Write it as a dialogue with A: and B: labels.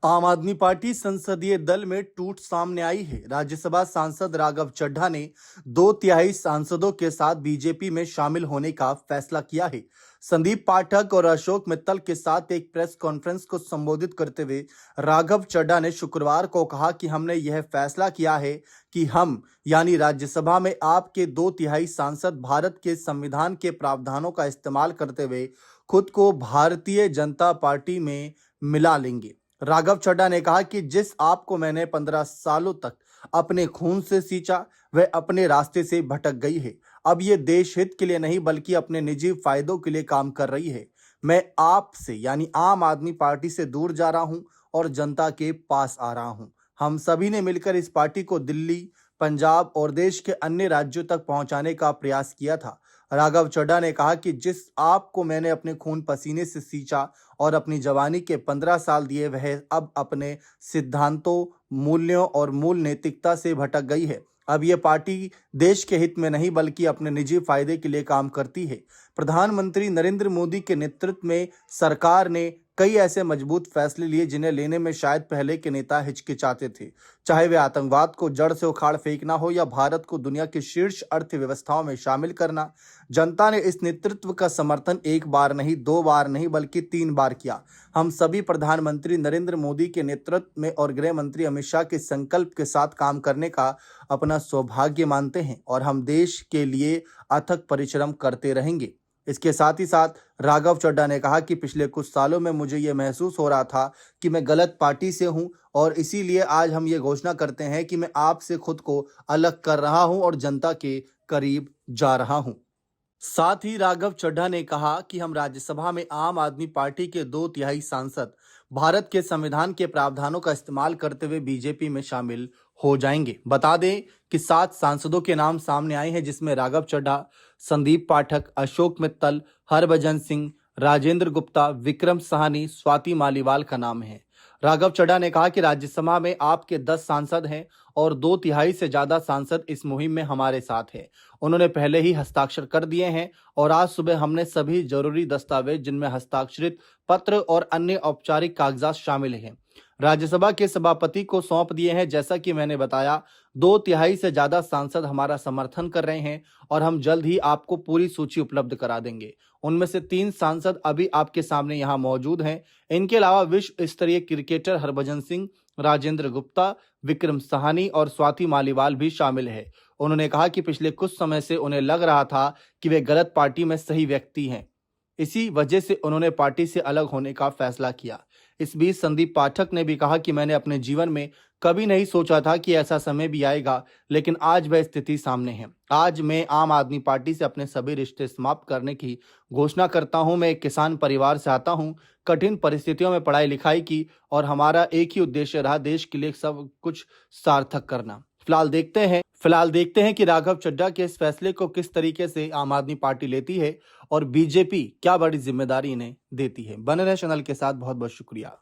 A: आम आदमी पार्टी संसदीय दल में टूट सामने आई है। राज्यसभा सांसद राघव चड्ढा ने 2/3 सांसदों के साथ बीजेपी में शामिल होने का फैसला किया है। संदीप पाठक और अशोक मित्तल के साथ एक प्रेस कॉन्फ्रेंस को संबोधित करते हुए राघव चड्ढा ने शुक्रवार को कहा कि हमने यह फैसला किया है कि हम यानी राज्यसभा में आपके 2/3 सांसद भारत के संविधान के प्रावधानों का इस्तेमाल करते हुए खुद को भारतीय जनता पार्टी में मिला लेंगे। राघव चड्ढा ने कहा कि जिस आपको मैंने 15 सालों तक अपने खून से सींचा वह अपने रास्ते से भटक गई है। अब ये देश हित के लिए नहीं बल्कि अपने निजी फायदों के लिए काम कर रही है। मैं आपसे यानी आम आदमी पार्टी से दूर जा रहा हूं और जनता के पास आ रहा हूं। हम सभी ने मिलकर इस पार्टी को दिल्ली, पंजाब और देश के अन्य राज्यों तक पहुंचाने का प्रयास किया था। राघव चड्ढा ने कहा कि जिस आपको मैंने अपने खून पसीने से सींचा और अपनी जवानी के 15 साल दिए वह अब अपने सिद्धांतों, मूल्यों और मूल नैतिकता से भटक गई है। अब ये पार्टी देश के हित में नहीं बल्कि अपने निजी फायदे के लिए काम करती है। प्रधानमंत्री नरेंद्र मोदी के नेतृत्व में सरकार ने कई ऐसे मजबूत फैसले लिए जिन्हें लेने में शायद पहले के नेता हिचकिचाते थे, चाहे वे आतंकवाद को जड़ से उखाड़ फेंकना हो या भारत को दुनिया की शीर्ष अर्थव्यवस्थाओं में शामिल करना। जनता ने इस नेतृत्व का समर्थन एक बार नहीं, 2 बार नहीं बल्कि 3 बार किया। हम सभी प्रधानमंत्री नरेंद्र मोदी के नेतृत्व में और गृह मंत्री अमित शाह के संकल्प के साथ काम करने का अपना सौभाग्य मानते हैं और हम देश के लिए अथक परिश्रम करते रहेंगे। इसके साथ ही साथ राघव चड्ढा ने कहा कि पिछले कुछ सालों में मुझे ये महसूस हो रहा था कि मैं गलत पार्टी से हूं और इसीलिए आज हम ये घोषणा करते हैं कि मैं आपसे खुद को अलग कर रहा हूं और जनता के करीब जा रहा हूं। साथ ही राघव चड्ढा ने कहा कि हम राज्यसभा में आम आदमी पार्टी के 2/3 सांसद भारत के संविधान के प्रावधानों का इस्तेमाल करते हुए बीजेपी में शामिल हो जाएंगे। बता दें कि 7 सांसदों के नाम सामने आए हैं जिसमें राघव चड्ढा, संदीप पाठक, अशोक मित्तल, हरभजन सिंह, राजेंद्र गुप्ता, विक्रम साहनी, स्वाति मालीवाल का नाम है। राघव चड्ढा ने कहा कि राज्यसभा में आपके 10 सांसद हैं और 2/3 से ज्यादा सांसद इस मुहिम में हमारे साथ हैं। उन्होंने पहले ही हस्ताक्षर कर दिए हैं और आज सुबह हमने सभी जरूरी दस्तावेज जिनमें हस्ताक्षरित पत्र और अन्य औपचारिक कागजात शामिल हैं राज्यसभा के सभापति को सौंप दिए हैं। जैसा कि मैंने बताया, 2/3 से ज्यादा सांसद हमारा समर्थन कर रहे हैं और हम जल्द ही आपको पूरी सूची उपलब्ध करा देंगे। उनमें से 3 सांसद अभी आपके सामने यहाँ मौजूद हैं। इनके अलावा विश्व स्तरीय क्रिकेटर हरभजन सिंह, राजेंद्र गुप्ता, विक्रम साहनी और स्वाति मालीवाल भी शामिल है। उन्होंने कहा कि पिछले कुछ समय से उन्हें लग रहा था कि वे गलत पार्टी में सही व्यक्ति हैं। इसी वजह से उन्होंने पार्टी से अलग होने का फैसला किया। इस बीच संदीप पाठक ने भी कहा कि मैंने अपने जीवन में कभी नहीं सोचा था कि ऐसा समय भी आएगा, लेकिन आज वह स्थिति सामने है। आज मैं आम आदमी पार्टी से अपने सभी रिश्ते समाप्त करने की घोषणा करता हूं। मैं एक किसान परिवार से आता हूं, कठिन परिस्थितियों में पढ़ाई लिखाई की और हमारा एक ही उद्देश्य रहा, देश के लिए सब कुछ सार्थक करना। फिलहाल देखते हैं कि राघव चड्ढा के इस फैसले को किस तरीके से आम आदमी पार्टी लेती है और बीजेपी क्या बड़ी जिम्मेदारी इन्हें देती है। बने रहे चैनल के साथ। बहुत बहुत शुक्रिया।